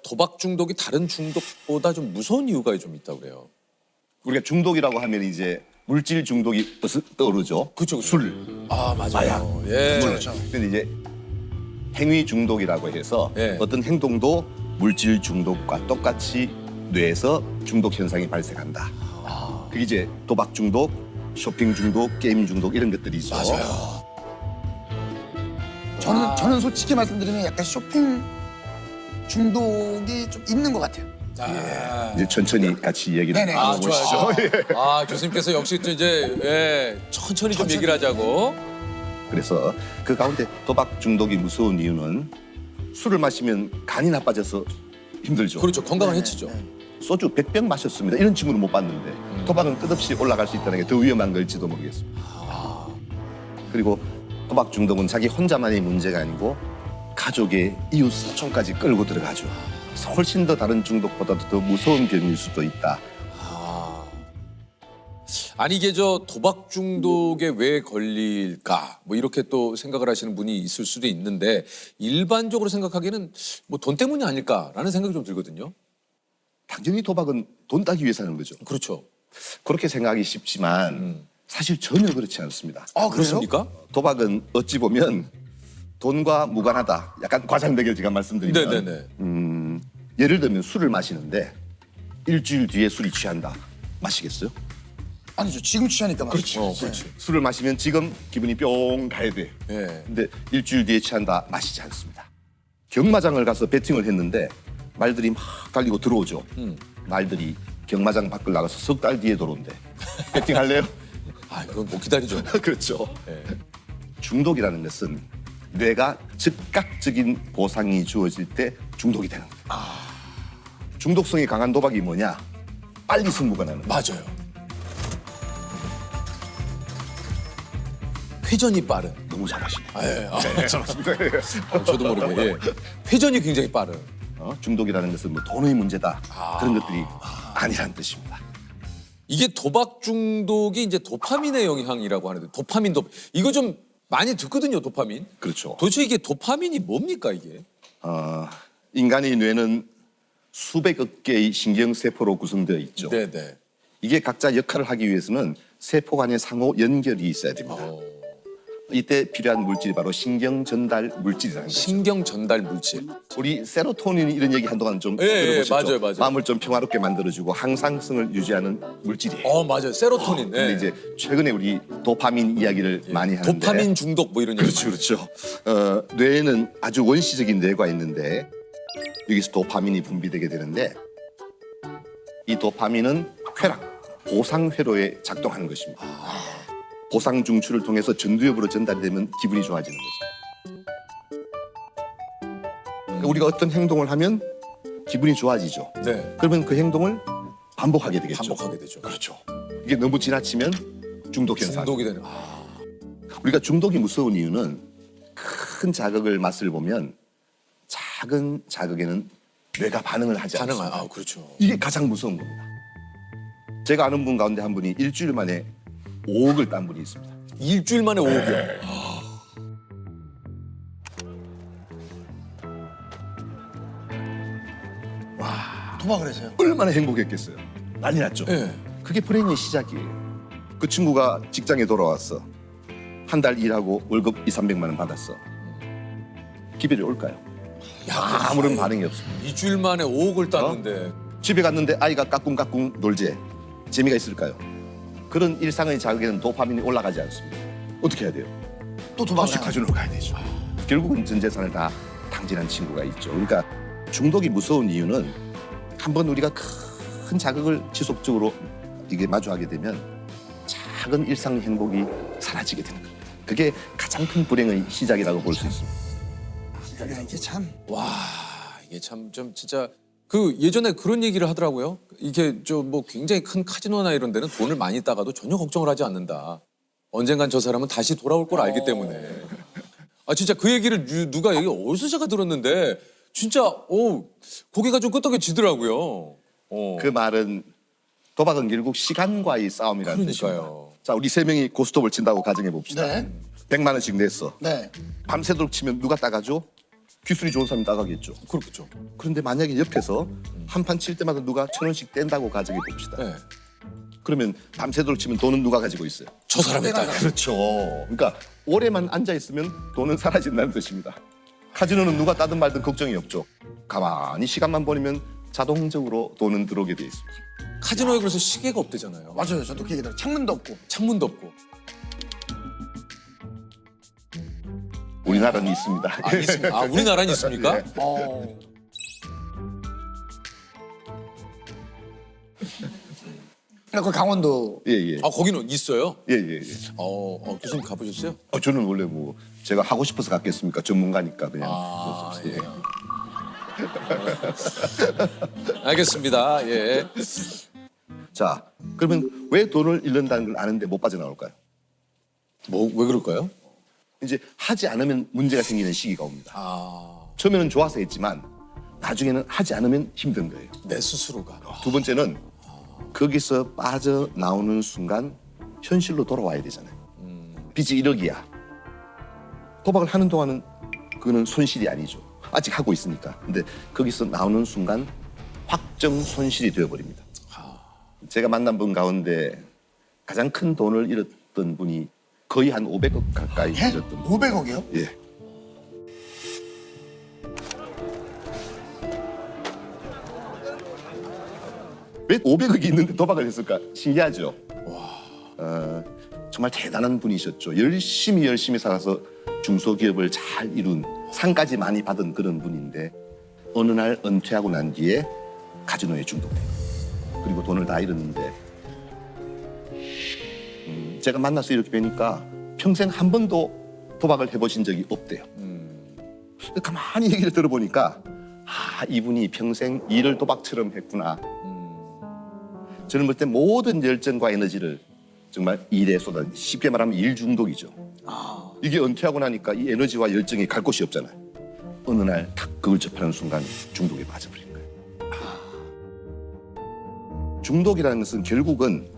도박 중독이 다른 중독보다 좀 무서운 이유가 좀 있다고 그래요. 우리가 중독이라고 하면 이제 물질 중독이 떠오르죠. 그쵸. 술, 아 맞아요. 마약. 예. 그렇죠. 근데 이제 행위 중독이라고 해서 예. 어떤 행동도 물질 중독과 똑같이 뇌에서 중독 현상이 발생한다. 그게 이제 도박 중독, 쇼핑 중독, 게임 중독 이런 것들이죠. 맞아요. 저는 솔직히 말씀드리면 약간 쇼핑 중독이 좀 있는 것 같아요. 이제 천천히 같이 얘기를 네네. 아 나눠보시죠. 좋아요. 아 교수님께서 역시 또 이제 천천히 좀 얘기를 하자고. 그래서 그 가운데 도박 중독이 무서운 이유는 술을 마시면 간이 나빠져서 힘들죠. 그렇죠. 건강을 해치죠. 소주 100병 마셨습니다. 이런 친구는 못 봤는데 도박은 끝없이 올라갈 수 있다는 게 더 위험한 걸지도 모르겠습니다. 그리고 도박 중독은 자기 혼자만의 문제가 아니고 가족의 이웃 사촌까지 끌고 들어가죠. 그래서 훨씬 더 다른 중독보다도 더 무서운 병일 수도 있다. 아니 이게 저 도박 중독에 왜 걸릴까 뭐 이렇게 또 생각을 하시는 분이 있을 수도 있는데 일반적으로 생각하기에는 뭐 돈 때문이 아닐까라는 생각이 좀 들거든요. 당연히 도박은 돈 따기 위해서 하는 거죠. 그렇죠. 그렇게 생각하기 쉽지만 사실 전혀 그렇지 않습니다. 아, 그렇습니까? 도박은 어찌 보면 돈과 무관하다. 약간 과장되게 제가 말씀드리면 네네네. 예를 들면 술을 마시는데 일주일 뒤에 술이 취한다. 마시겠어요? 아니죠. 지금 취하니까 말이죠. 그렇지. 술을 마시면 지금 기분이 뿅 가야 돼. 예. 근데 일주일 뒤에 취한다. 마시지 않습니다. 경마장을 가서 베팅을 했는데 말들이 막 달리고 들어오죠. 말들이 경마장 밖을 나가서 석 달 뒤에 들어온대. 베팅할래요? 아 이건 못 기다리죠. 그렇죠. 예. 중독이라는 것은 뇌가 즉각적인 보상이 주어질 때 중독이 되는 거예요. 중독성이 강한 도박이 뭐냐? 빨리 승부가 나는 거예요. 맞아요. 회전이 빠른. 너무 잘하시네. 저도 모르게 회전이 굉장히 빠른. 중독이라는 것은 뭐 돈의 문제다. 그런 것들이 아니라는 뜻입니다. 이게 도박 중독이 이제 도파민의 영향이라고 하는데 도파민 이거 좀 많이 듣거든요. 도파민. 그렇죠. 도대체 이게 도파민이 뭡니까 이게? 인간의 뇌는 수백억 개의 신경세포로 구성되어 있죠. 네네. 이게 각자 역할을 하기 위해서는 세포 간의 상호 연결이 있어야 됩니다. 이때 필요한 물질이 바로 신경 전달 물질이라는 거죠. 신경 전달 물질. 우리 세로토닌 이런 얘기 한동안 좀 예, 들어보셨죠? 맞아요. 마음을 좀 평화롭게 만들어주고 항상성을 유지하는 물질이에요. 맞아요. 세로토닌. 근데 이제 최근에 우리 도파민 이야기를 많이 하는데 도파민 중독 뭐 이런 얘기. 그렇죠. 뇌에는 아주 원시적인 뇌가 있는데 여기서 도파민이 분비되게 되는데 이 도파민은 쾌락, 보상 회로에 작동하는 것입니다. 보상 중추를 통해서 전두엽으로 전달되면 기분이 좋아지는 거죠. 그러니까 우리가 어떤 행동을 하면 기분이 좋아지죠. 네. 그러면 그 행동을 반복하게 되겠죠. 반복하게 되죠. 그렇죠. 이게 너무 지나치면 중독 현상. 중독이 되는. 우리가 중독이 무서운 이유는 큰 자극을 맛을 보면 작은 자극에는 뇌가 반응을 하지 않습니다. 그렇죠. 이게 가장 무서운 겁니다. 제가 아는 분 가운데 한 분이 일주일 만에 5억을 딴 분이 있습니다. 일주일 만에 5억이요. 도박을 해서요. 얼마나 행복했겠어요. 난리 났죠. 예. 그게 불행의 시작이에요. 그 친구가 직장에 돌아왔어. 한 달 일하고 월급 200~300만 원 받았어. 기별이 올까요? 아무런 반응이 없습니다. 일주일 만에 5억을 땄는데. 집에 갔는데 아이가 까꿍까꿍 놀지. 재미가 있을까요? 그런 일상의 자극에는 도파민이 올라가지 않습니다. 어떻게 해야 돼요? 또 도박을 다시 하나. 가지러 가야 되죠. 결국은 전 재산을 다 탕진한 친구가 있죠. 그러니까 중독이 무서운 이유는 한번 우리가 큰 자극을 지속적으로 이게 마주하게 되면 작은 일상 행복이 사라지게 되는 겁니다. 그게 가장 큰 불행의 시작이라고 볼 수 있습니다. 야, 이게 참. 와 이게 참 좀 진짜 그 예전에 그런 얘기를 하더라고요. 이게 좀 뭐 굉장히 큰 카지노나 이런 데는 돈을 많이 따가도 전혀 걱정을 하지 않는다. 언젠간 저 사람은 다시 돌아올 걸 알기 때문에. 진짜 그 얘기를 누가 여기 어디서 제가 들었는데 진짜 고개가 좀 끄덕여지더라고요. 그 말은 도박은 결국 시간과의 싸움이라는 그러니까요. 뜻입니다. 자, 우리 세 명이 고스톱을 친다고 가정해 봅시다. 네. 100만 원씩 냈어. 네. 밤새도록 치면 누가 따가줘? 기술이 좋은 사람이 따가겠죠. 그렇겠죠. 그런데 만약에 옆에서 한 판 칠 때마다 누가 1,000원씩 뗀다고 가정해 봅시다. 네. 그러면 밤새도록 치면 돈은 누가 가지고 있어요? 저 사람의 딸. 그렇죠. 그러니까 오래만 앉아 있으면 돈은 사라진다는 뜻입니다. 카지노는 누가 따든 말든 걱정이 없죠. 가만히 시간만 보내면 자동적으로 돈은 들어오게 돼 있습니다. 카지노에 그래서 시계가 없대잖아요. 맞아요. 저도 그 얘기 들어요. 창문도 없고. 창문도 없고. 우리나라는 있습니다. 아, 있습니까? 아, 우리나라는 있습니까? 예. 그 강원도. 예. 아, 거기는 있어요? 예. 교수님 가보셨어요? 저는 원래 뭐 제가 하고 싶어서 갔겠습니까? 전문가니까 그냥. 아, 예. 알겠습니다. 예. 자, 그러면 왜 돈을 잃는다는 걸 아는데 못 빠져나올까요? 뭐 왜 그럴까요? 이제 하지 않으면 문제가 생기는 시기가 옵니다. 아, 처음에는 좋아서 했지만 나중에는 하지 않으면 힘든 거예요. 내 스스로가. 두 번째는 거기서 빠져나오는 순간 현실로 돌아와야 되잖아요. 빚이 1억이야. 도박을 하는 동안은 그거는 손실이 아니죠. 아직 하고 있으니까. 근데 거기서 나오는 순간 확정 손실이 되어버립니다. 제가 만난 분 가운데 가장 큰 돈을 잃었던 분이 거의 한 500억 가까이 잃었던 분. 500억이요? 예. 왜 500억이 있는데 도박을 했을까? 신기하죠. 정말 대단한 분이셨죠. 열심히 살아서 중소기업을 잘 이룬 상까지 많이 받은 그런 분인데 어느 날 은퇴하고 난 뒤에 카지노에 중독돼요. 그리고 돈을 다 잃었는데 제가 만나서 이렇게 뵈니까 평생 한 번도 도박을 해보신 적이 없대요. 가만히 얘기를 들어보니까 이분이 평생 일을 도박처럼 했구나. 저는 볼 때 모든 열정과 에너지를 정말 일에 쏟아, 쉽게 말하면 일 중독이죠. 이게 은퇴하고 나니까 이 에너지와 열정이 갈 곳이 없잖아요. 어느 날 탁 그걸 접하는 순간 중독에 빠져버린 거예요. 중독이라는 것은 결국은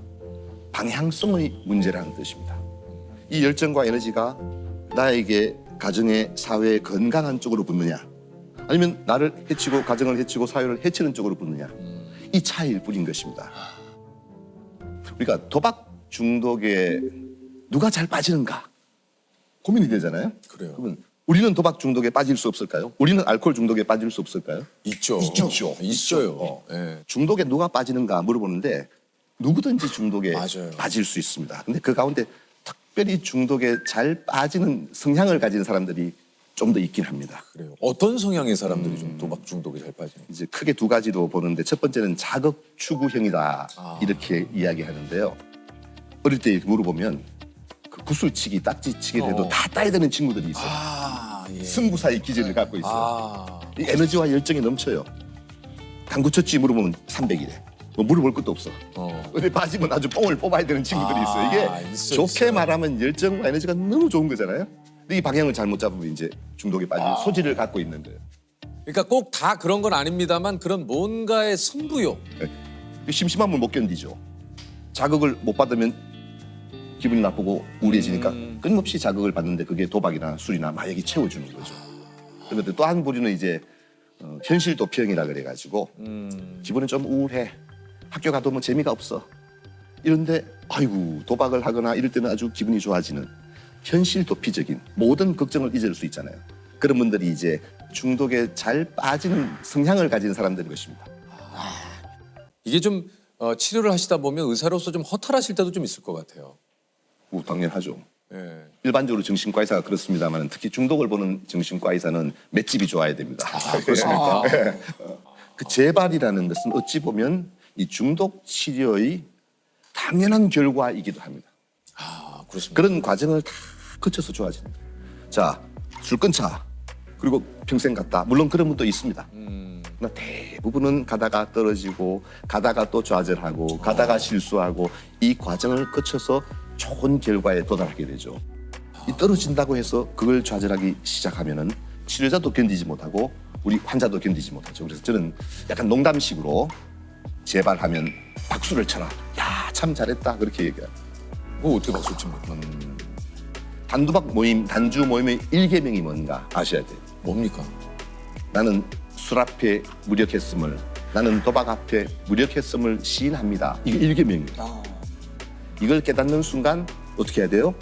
방향성의 문제라는 뜻입니다. 이 열정과 에너지가 나에게 가정의 사회의 건강한 쪽으로 붙느냐, 아니면 나를 해치고 가정을 해치고 사회를 해치는 쪽으로 붙느냐, 이 차이일 뿐인 것입니다. 우리가 도박 중독에 누가 잘 빠지는가 고민이 되잖아요. 그래요. 그러면 우리는 도박 중독에 빠질 수 없을까요? 우리는 알코올 중독에 빠질 수 없을까요? 있죠. 있어요. 예. 중독에 누가 빠지는가 물어보는데 누구든지 중독에 맞아요. 빠질 수 있습니다. 근데 그 가운데 특별히 중독에 잘 빠지는 성향을 가진 사람들이 좀 더 있긴 합니다. 그래요. 어떤 성향의 사람들이 좀 도박 중독에 잘 빠지는? 이제 크게 두 가지로 보는데 첫 번째는 자극 추구형이다 이렇게 이야기하는데요. 어릴 때 물어보면 그 구슬치기, 딱지치기를 해도 다 따야 되는 친구들이 있어요. 예. 승부사의 기질을 갖고 있어요. 이 에너지와 열정이 넘쳐요. 당구 쳤지 물어보면 300이래. 뭐 물어볼 것도 없어. 근데 빠지면 아주 뽕을 뽑아야 되는 친구들이 있어요. 이게 있어요. 좋게 말하면 열정과 에너지가 너무 좋은 거잖아요. 근데 이 방향을 잘못 잡으면 이제 중독에 빠지는 소질을 갖고 있는 거예요. 그러니까 꼭 다 그런 건 아닙니다만 그런 뭔가의 승부욕. 심심함을 못 견디죠. 자극을 못 받으면 기분이 나쁘고 우울해지니까 끊임없이 자극을 받는데 그게 도박이나 술이나 마약이 채워주는 거죠. 그런데 또 한 부류는 이제 현실 도피형이라 그래가지고 기분은 좀 우울해. 학교 가도 뭐 재미가 없어. 이런데 아이고 도박을 하거나 이럴 때는 아주 기분이 좋아지는 현실 도피적인 모든 걱정을 잊을 수 있잖아요. 그런 분들이 이제 중독에 잘 빠지는 성향을 가진 사람들인 것입니다. 이게 좀 치료를 하시다 보면 의사로서 좀 허탈하실 때도 좀 있을 것 같아요. 뭐 당연하죠. 예. 일반적으로 정신과 의사가 그렇습니다만 특히 중독을 보는 정신과 의사는 맷집이 좋아야 됩니다. 그렇습니까? 그 재발이라는 것은 어찌 보면 이 중독 치료의 당연한 결과이기도 합니다. 그렇습니다. 그런 과정을 다 거쳐서 좋아지는 거예요. 자, 술 끊자. 그리고 평생 갔다. 물론 그런 분도 있습니다. 그러나 대부분은 가다가 떨어지고 가다가 또 좌절하고 가다가 실수하고 이 과정을 거쳐서 좋은 결과에 도달하게 되죠. 이 떨어진다고 해서 그걸 좌절하기 시작하면은 치료자도 견디지 못하고 우리 환자도 견디지 못하죠. 그래서 저는 약간 농담식으로 재발하면 박수를 쳐라. 야, 참 잘했다. 그렇게 얘기합니다. 뭐 어떻게 박수 칩니까? 단도박 모임, 단주 모임의 1계명이 뭔가 아셔야 돼요. 뭡니까? 나는 술 앞에 무력했음을, 나는 도박 앞에 무력했음을 시인합니다. 이게 일계명입니다. 아, 이걸 깨닫는 순간 어떻게 해야 돼요?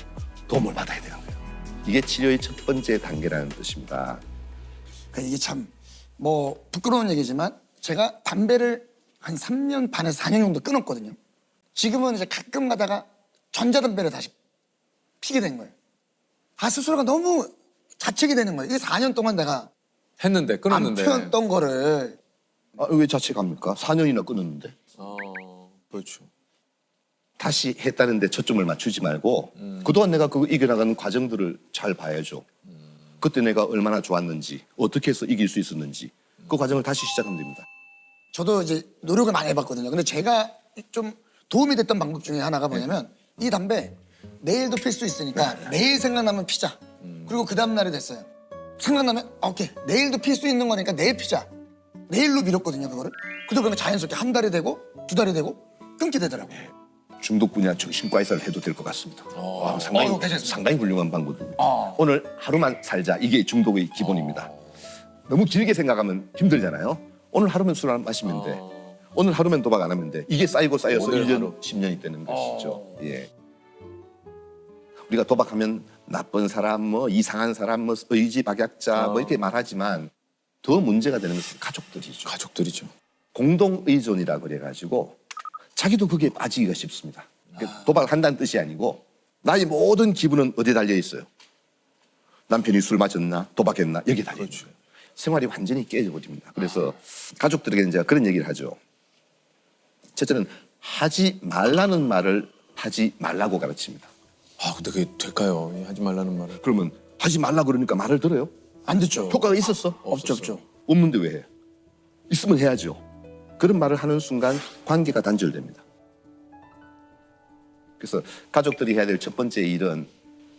도움을 받아야 되는 거예요. 이게 치료의 첫 번째 단계라는 뜻입니다. 그러니까 이게 참 뭐 부끄러운 얘기지만 제가 담배를 한 3년 반에서 4년 정도 끊었거든요. 지금은 이제 가끔 가다가 전자담배를 다시 피게 된 거예요. 아, 스스로가 너무 자책이 되는 거예요. 이게 4년 동안 내가 했는데 안 끊었는데. 피웠던 거를. 아, 왜 자책합니까? 4년이나 끊었는데. 그렇죠. 다시 했다는데 초점을 맞추지 말고 그동안 내가 그거 이겨나가는 과정들을 잘 봐야죠. 그때 내가 얼마나 좋았는지, 어떻게 해서 이길 수 있었는지 그 과정을 다시 시작하면 됩니다. 저도 이제 노력을 많이 해봤거든요. 근데 제가 좀 도움이 됐던 방법 중에 하나가 뭐냐면 이 담배 내일도 필 수 있으니까 내일 생각나면 피자. 그리고 그 다음날이 됐어요. 생각나면 오케이 내일도 필 수 있는 거니까 내일 피자. 내일로 미뤘거든요 그거를. 그러다 보면 자연스럽게 한 달이 되고 2달이 되고 끊게 되더라고요. 중독 분야 정신과 의사를 해도 될 것 같습니다. 상당히, 괜찮습니다. 상당히 훌륭한 방법입니다. 오늘 하루만 살자. 이게 중독의 기본입니다. 너무 길게 생각하면 힘들잖아요. 오늘 하루면 술 안 마시면 돼. 오늘 하루면 도박 안 하면 돼. 이게 쌓이고 쌓여서 오늘 1년, 하루. 10년이 되는 것이죠. 예. 우리가 도박하면 나쁜 사람, 뭐 이상한 사람, 뭐 의지 박약자 뭐 이렇게 말하지만 더 문제가 되는 것은 가족들이죠. 가족들이죠. 공동 의존이라 그래가지고 자기도 그게 빠지기가 쉽습니다. 도박을 한다는 뜻이 아니고 나의 모든 기분은 어디에 달려 있어요? 남편이 술 마셨나? 도박했나? 여기에 달려 있는 거예요. 생활이 완전히 깨져버립니다. 그래서 가족들에게는 제가 그런 얘기를 하죠. 첫째는 하지 말라는 말을 하지 말라고 가르칩니다. 아 근데 그게 될까요? 이 하지 말라는 말을. 그러면 하지 말라 그러니까 말을 들어요? 안 듣죠. 효과가 있었어? 없죠. 없는데 왜 해? 있으면 해야죠. 그런 말을 하는 순간 관계가 단절됩니다. 그래서 가족들이 해야 될 첫 번째 일은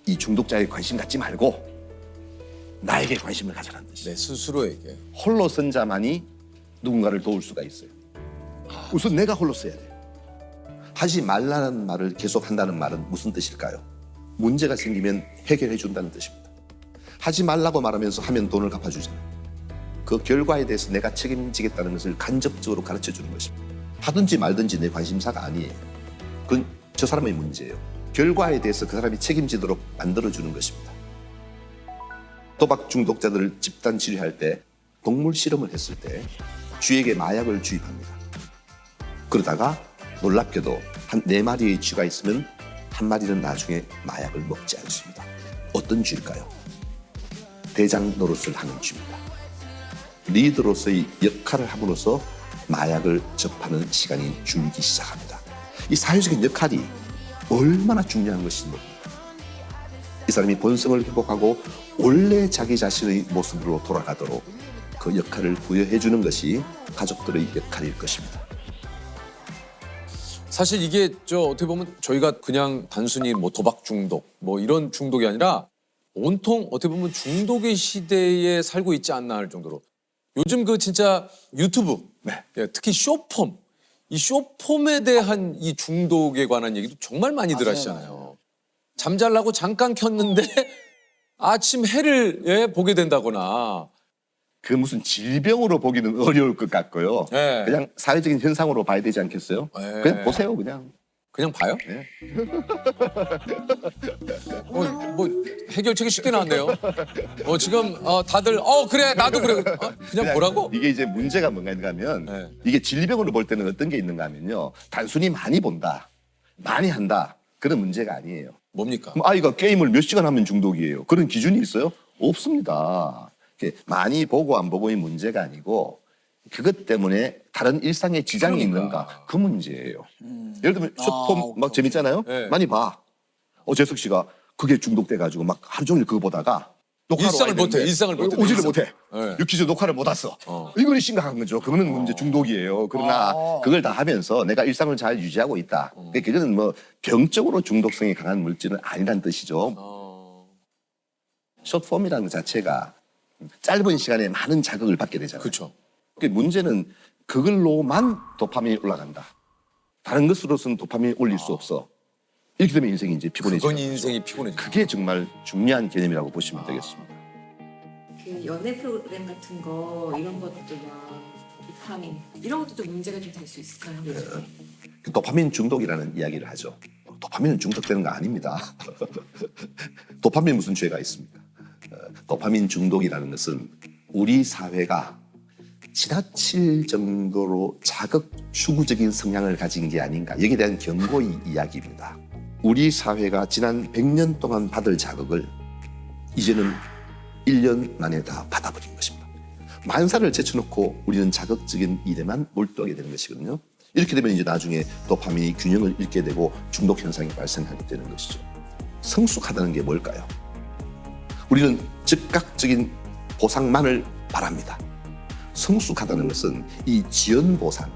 이 중독자에 관심 갖지 말고 나에게 관심을 가져라는 뜻이에요. 내 스스로에게. 홀로 선 자만이 누군가를 도울 수가 있어요. 우선 내가 홀로 써야 돼요. 하지 말라는 말을 계속 한다는 말은 무슨 뜻일까요? 문제가 생기면 해결해 준다는 뜻입니다. 하지 말라고 말하면서 하면 돈을 갚아주잖아요. 그 결과에 대해서 내가 책임지겠다는 것을 간접적으로 가르쳐 주는 것입니다. 하든지 말든지 내 관심사가 아니에요. 그건 저 사람의 문제예요. 결과에 대해서 그 사람이 책임지도록 만들어주는 것입니다. 도박 중독자들을 집단 치료할 때 동물 실험을 했을 때 쥐에게 마약을 주입합니다. 그러다가 놀랍게도 한 4마리의 쥐가 있으면 한 마리는 나중에 마약을 먹지 않습니다. 어떤 쥐일까요? 대장 노릇을 하는 쥐입니다. 리더로서의 역할을 함으로써 마약을 접하는 시간이 줄기 시작합니다. 이 사회적인 역할이 얼마나 중요한 것인지 모릅니다. 이 사람이 본성을 회복하고 원래 자기 자신의 모습으로 돌아가도록 그 역할을 부여해 주는 것이 가족들의 역할일 것입니다. 사실 이게 어떻게 보면 저희가 그냥 단순히 뭐 도박 중독 뭐 이런 중독이 아니라 온통 어떻게 보면 중독의 시대에 살고 있지 않나 할 정도로 요즘 그 진짜 유튜브 예, 특히 쇼폼 이 쇼폼에 대한 이 중독에 관한 얘기도 정말 많이들 하시잖아요. 잠잘라고 잠깐 켰는데 아침 해를 예, 보게 된다거나 그 무슨 질병으로 보기는 어려울 것 같고요. 네. 그냥 사회적인 현상으로 봐야 되지 않겠어요? 네. 그냥 보세요, 그냥. 그냥 봐요? 네. 뭐 해결책이 쉽게 나왔네요. 지금 다들 그래 나도 그래 그냥 보라고? 이게 이제 문제가 뭔가 하면 네. 이게 질병으로 볼 때는 어떤 게 있는가 하면요. 단순히 많이 본다, 많이 한다 그런 문제가 아니에요. 뭡니까? 그럼 아이가 게임을 몇 시간 하면 중독이에요. 그런 기준이 있어요? 없습니다. 이렇게 많이 보고 안 보고의 문제가 아니고 그것 때문에 다른 일상에 지장이 있는가 그 문제예요. 예를 들면 쇼폼 막 재밌잖아요. 네. 많이 봐. 재석 씨가 그게 중독돼가지고 막 하루 종일 그거 보다가 녹화로 일상을 와야 되는데 못해, 일상을 못해. 오지를 못해. 네. 유퀴즈 녹화를 못 왔어. 이거는 심각한 거죠. 그거는 문제 중독이에요. 그러나 그걸 다 하면서 내가 일상을 잘 유지하고 있다. 그거는 뭐 병적으로 중독성이 강한 물질은 아니란 뜻이죠. 숏폼이라는 것 자체가 짧은 시간에 많은 자극을 받게 되잖아요. 그렇죠. 문제는 그걸로만 도파민이 올라간다. 다른 것으로서는 도파민이 올릴 수 없어. 이렇게 되면 인생이 이제 피곤해지죠. 그건 인생이 피곤해지죠. 그게 정말 중요한 개념이라고 보시면 되겠습니다. 그 연애 프로그램 같은 거 이런 것도 막 도파민 이런 것도 좀 문제가 좀 될 수 있을까요? 그 도파민 중독이라는 이야기를 하죠. 도파민은 중독되는 거 아닙니다. 도파민 무슨 죄가 있습니까? 도파민 중독이라는 것은 우리 사회가 지나칠 정도로 자극 추구적인 성향을 가진 게 아닌가, 여기에 대한 경고의 이야기입니다. 우리 사회가 지난 100년 동안 받을 자극을 이제는 1년 만에 다 받아버린 것입니다. 만사를 제쳐놓고 우리는 자극적인 일에만 몰두하게 되는 것이거든요. 이렇게 되면 이제 나중에 도파민이 균형을 잃게 되고 중독 현상이 발생하게 되는 것이죠. 성숙하다는 게 뭘까요? 우리는 즉각적인 보상만을 바랍니다. 성숙하다는 것은 이 지연 보상,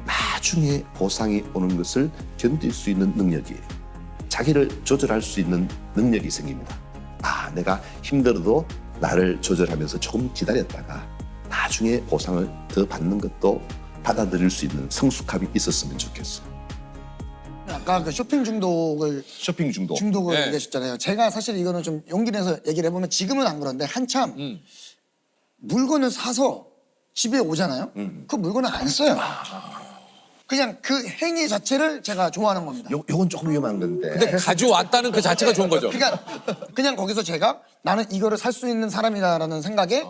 나중에 보상이 오는 것을 견딜 수 있는 능력이에요. 자기를 조절할 수 있는 능력이 생깁니다. 아, 내가 힘들어도 나를 조절하면서 조금 기다렸다가 나중에 보상을 더 받는 것도 받아들일 수 있는 성숙함이 있었으면 좋겠어요. 아까 그 쇼핑 중독을 쇼핑 중독. 네. 얘기하셨잖아요. 제가 사실 이거는 좀 용기 내서 얘기를 해보면 지금은 안 그런데 한참 물건을 사서 집에 오잖아요. 그 물건을 안 써요. 그냥 그 행위 자체를 제가 좋아하는 겁니다. 요건 조금 위험한 건데. 근데 가져왔다는 그 자체가 좋은 거죠. 그러니까 그냥 거기서 제가 나는 이거를 살 수 있는 사람이다라는 생각에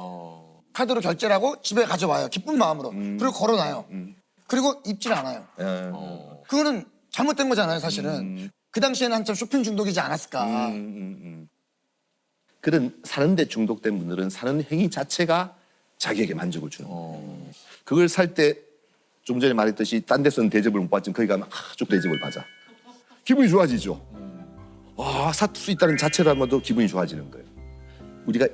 카드로 결제를 하고 집에 가져와요. 기쁜 마음으로. 그리고 걸어놔요. 그리고 입질 않아요. 그거는 잘못된 거잖아요, 사실은. 그 당시에는 한참 쇼핑 중독이지 않았을까. 그런 사는데 중독된 분들은 사는 행위 자체가 자기에게 만족을 주는 거예요. 그걸 살 때 좀 전에 말했듯이 딴 데서는 대접을 못 받지만 거기 가면 쭉 대접을 받아. 기분이 좋아지죠. 살 수 있다는 자체로도 기분이 좋아지는 거예요. 우리가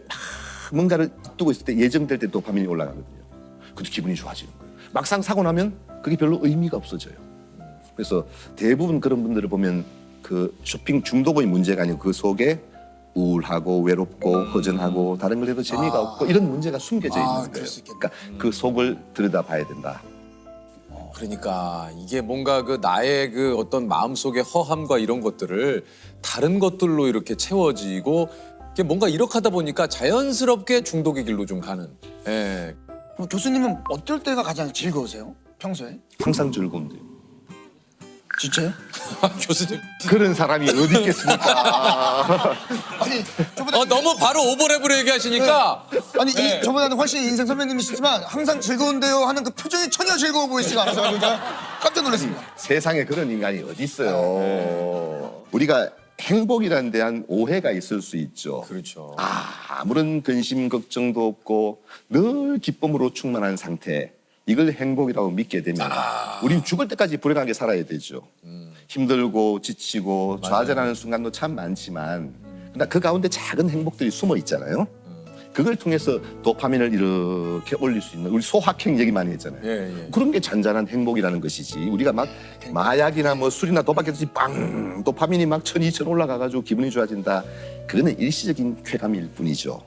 뭔가를 두고 있을 때 예정될 때 도파민이 올라가거든요. 그것도 기분이 좋아지는 거예요. 막상 사고 나면 그게 별로 의미가 없어져요. 그래서 대부분 그런 분들을 보면 그 쇼핑 중독의 문제가 아니고 그 속에 우울하고 외롭고 허전하고 다른 걸 해도 재미가 없고 이런 문제가 숨겨져 있는 거예요. 그럴 수 있겠네. 그러니까 그 속을 들여다봐야 된다. 그러니까 이게 뭔가 그 나의 그 어떤 마음속의 허함과 이런 것들을 다른 것들로 이렇게 채워지고 이게 뭔가 이렇게 하다 보니까 자연스럽게 중독의 길로 좀 가는. 예. 그럼 교수님은 어떨 때가 가장 즐거우세요? 평소에? 항상 즐거운데요. 진짜요? 교수님. 그런 사람이 어디 있겠습니까? 아니 저보다 너무 바로 오버랩으로 얘기하시니까 아니 네. 저보다는 훨씬 인생 선배님이시지만 항상 즐거운데요 하는 그 표정이 전혀 즐거워 보이지가 않아서 제가 깜짝 놀랐습니다. 세상에 그런 인간이 어디 있어요. 우리가 행복이라는 대한 오해가 있을 수 있죠. 그렇죠. 아무런 근심 걱정도 없고 늘 기쁨으로 충만한 상태, 이걸 행복이라고 믿게 되면 우린 죽을 때까지 불행하게 살아야 되죠. 힘들고 지치고 좌절하는 순간도 참 많지만 그러나 그 가운데 작은 행복들이 숨어 있잖아요. 그걸 통해서 도파민을 이렇게 올릴 수 있는, 우리 소확행 얘기 많이 했잖아요. 예. 그런 게 잔잔한 행복이라는 것이지. 우리가 막 마약이나 뭐 술이나 도박했듯이 빵 도파민이 막 1000, 2000 올라가가지고 기분이 좋아진다. 그거는 일시적인 쾌감일 뿐이죠.